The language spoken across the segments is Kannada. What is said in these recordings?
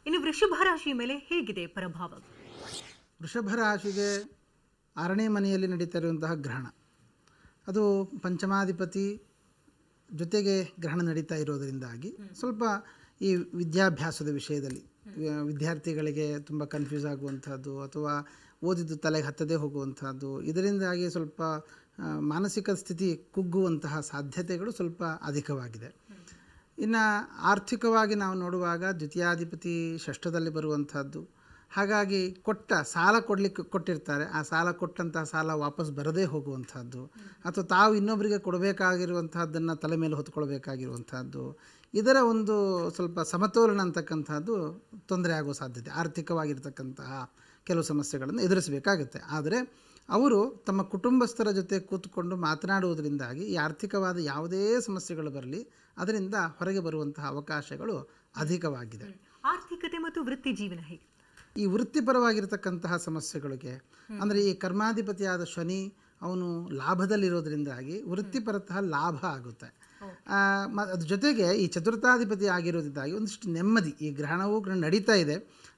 ಇನ್ನು ವೃಷಭ ರಾಶಿ ಮೇಲೆ ಹೇಗಿದೆ ಪ್ರಭಾವ? ವೃಷಭ ರಾಶಿಗೆ 6ನೇ ಮನೆಯಲ್ಲಿ ನಡೀತಾ ಇರುವಂತಹ ಗ್ರಹಣ, ಅದು ಪಂಚಮಾಧಿಪತಿ ಜೊತೆಗೆ ಗ್ರಹಣ ನಡೀತಾ ಇರೋದರಿಂದಾಗಿ ಸ್ವಲ್ಪ ಈ ವಿದ್ಯಾಭ್ಯಾಸದ ವಿಷಯದಲ್ಲಿ ವಿದ್ಯಾರ್ಥಿಗಳಿಗೆ ತುಂಬ ಕನ್ಫ್ಯೂಸ್ ಆಗುವಂಥದ್ದು ಅಥವಾ ಓದಿದ್ದು ತಲೆಗೆ ಹತ್ತದೇ ಹೋಗುವಂಥದ್ದು, ಇದರಿಂದಾಗಿ ಸ್ವಲ್ಪ ಮಾನಸಿಕ ಸ್ಥಿತಿ ಕುಗ್ಗುವಂತಹ ಸಾಧ್ಯತೆಗಳು ಸ್ವಲ್ಪ ಅಧಿಕವಾಗಿದೆ. ಇನ್ನು ಆರ್ಥಿಕವಾಗಿ ನಾವು ನೋಡುವಾಗ ದ್ವಿತೀಯಾಧಿಪತಿ ಷಷ್ಠದಲ್ಲಿ ಬರುವಂಥದ್ದು, ಹಾಗಾಗಿ ಸಾಲ ಕೊಟ್ಟಿರ್ತಾರೆ, ಆ ಸಾಲ ಕೊಟ್ಟಂತಹ ಸಾಲ ವಾಪಸ್ ಬರದೇ ಹೋಗುವಂಥದ್ದು ಅಥವಾ ತಾವು ಇನ್ನೊಬ್ಬರಿಗೆ ಕೊಡಬೇಕಾಗಿರುವಂತಹದ್ದನ್ನು ತಲೆ ಮೇಲೆ ಹೊತ್ಕೊಳ್ಬೇಕಾಗಿರುವಂಥದ್ದು, ಇದರ ಒಂದು ಸ್ವಲ್ಪ ಸಮತೋಲನ ಅಂತಕ್ಕಂಥದ್ದು ತೊಂದರೆ ಆಗುವ ಸಾಧ್ಯತೆ, ಆರ್ಥಿಕವಾಗಿರ್ತಕ್ಕಂತಹ ಕೆಲವು ಸಮಸ್ಯೆಗಳನ್ನು ಎದುರಿಸಬೇಕಾಗುತ್ತೆ. ಆದರೆ ಅವರು ತಮ್ಮ ಕುಟುಂಬಸ್ಥರ ಜೊತೆ ಕೂತ್ಕೊಂಡು ಮಾತನಾಡುವುದರಿಂದಾಗಿ ಈ ಆರ್ಥಿಕವಾದ ಯಾವುದೇ ಸಮಸ್ಯೆಗಳು ಬರಲಿ ಅದರಿಂದ ಹೊರಗೆ ಬರುವಂತಹ ಅವಕಾಶಗಳು ಅಧಿಕವಾಗಿದೆ. ಆರ್ಥಿಕತೆ ಮತ್ತು ವೃತ್ತಿ ಜೀವನ ಹೇಗೆ? ಈ ವೃತ್ತಿಪರವಾಗಿರ್ತಕ್ಕಂತಹ ಸಮಸ್ಯೆಗಳಿಗೆ ಅಂದರೆ ಈ ಕರ್ಮಾಧಿಪತಿಯಾದ ಶನಿ ಅವನು ಲಾಭದಲ್ಲಿರೋದ್ರಿಂದಾಗಿ ವೃತ್ತಿಪರತಃ ಲಾಭ ಆಗುತ್ತೆ. ಅದ್ರ ಜೊತೆಗೆ ಈ ಚತುರ್ಥಾಧಿಪತಿ ಆಗಿರೋದ್ರಿಂದಾಗಿ ಒಂದಿಷ್ಟು ನೆಮ್ಮದಿ, ಈ ಗ್ರಹಣವು ನಡೀತಾ ಇದೆ,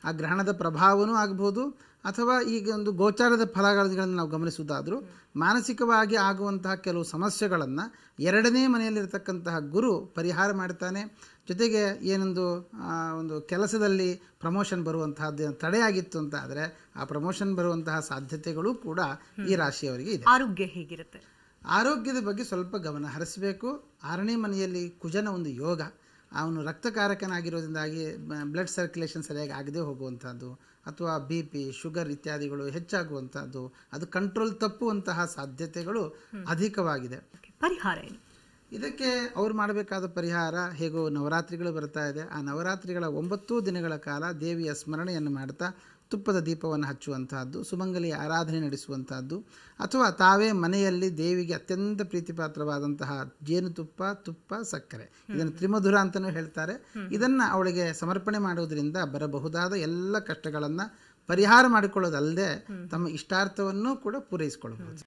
ಆ ಗ್ರಹಣದ ಪ್ರಭಾವವೂ ಆಗ್ಬೋದು ಅಥವಾ ಈಗ ಒಂದು ಗೋಚಾರದ ಫಲಗಳನ್ನು ನಾವು ಗಮನಿಸುವುದಾದರೂ ಮಾನಸಿಕವಾಗಿ ಆಗುವಂತಹ ಕೆಲವು ಸಮಸ್ಯೆಗಳನ್ನು 2ನೇ ಮನೆಯಲ್ಲಿರ್ತಕ್ಕಂತಹ ಗುರು ಪರಿಹಾರ ಮಾಡ್ತಾನೆ. ಜೊತೆಗೆ ಒಂದು ಕೆಲಸದಲ್ಲಿ ಪ್ರಮೋಷನ್ ಬರುವಂತಹದ್ದು ತಡೆಯಾಗಿತ್ತು ಅಂತ ಆದರೆ ಆ ಪ್ರಮೋಷನ್ ಬರುವಂತಹ ಸಾಧ್ಯತೆಗಳು ಕೂಡ ಈ ರಾಶಿಯವರಿಗೆ ಇದೆ. ಆರೋಗ್ಯ ಹೇಗಿರುತ್ತೆ? ಆರೋಗ್ಯದ ಬಗ್ಗೆ ಸ್ವಲ್ಪ ಗಮನ ಹರಿಸಬೇಕು. 6ನೇ ಮನೆಯಲ್ಲಿ ಕುಜನ ಒಂದು ಯೋಗ, ಅವನು ರಕ್ತಕಾರಕನಾಗಿರೋದ್ರಿಂದಾಗಿ ಬ್ಲಡ್ ಸರ್ಕ್ಯುಲೇಷನ್ ಸರಿಯಾಗಿ ಆಗದೆ ಹೋಗುವಂಥದ್ದು ಅಥವಾ BP ಶುಗರ್ ಇತ್ಯಾದಿಗಳು ಹೆಚ್ಚಾಗುವಂಥದ್ದು, ಅದು ಕಂಟ್ರೋಲ್ ತಪ್ಪುವಂತಹ ಸಾಧ್ಯತೆಗಳು ಅಧಿಕವಾಗಿದೆ. ಪರಿಹಾರ ಏನು? ಇದಕ್ಕೆ ಅವ್ರು ಮಾಡಬೇಕಾದ ಪರಿಹಾರ, ಹೇಗೋ ನವರಾತ್ರಿಗಳು ಬರ್ತಾ ಇದೆ, ಆ ನವರಾತ್ರಿಗಳ 9 ದಿನಗಳ ಕಾಲ ದೇವಿಯ ಸ್ಮರಣೆಯನ್ನು ಮಾಡ್ತಾ ತುಪ್ಪದ ದೀಪವನ್ನು ಹಚ್ಚುವಂತಹದ್ದು, ಸುಮಂಗಲಿ ಆರಾಧನೆ ನಡೆಸುವಂತಹದ್ದು ಅಥವಾ ತಾವೇ ಮನೆಯಲ್ಲಿ ದೇವಿಗೆ ಅತ್ಯಂತ ಪ್ರೀತಿಪಾತ್ರವಾದಂತಹ ಜೇನುತುಪ್ಪ, ತುಪ್ಪ, ಸಕ್ಕರೆ, ಇದನ್ನು ತ್ರಿಮಧುರ ಅಂತಲೂ ಹೇಳ್ತಾರೆ, ಇದನ್ನು ಅವಳಿಗೆ ಸಮರ್ಪಣೆ ಮಾಡುವುದರಿಂದ ಬರಬಹುದಾದ ಎಲ್ಲ ಕಷ್ಟಗಳನ್ನು ಪರಿಹಾರ ಮಾಡಿಕೊಳ್ಳೋದಲ್ಲದೆ ತಮ್ಮ ಇಷ್ಟಾರ್ಥವನ್ನು ಕೂಡ ಪೂರೈಸಿಕೊಳ್ಳಬಹುದು.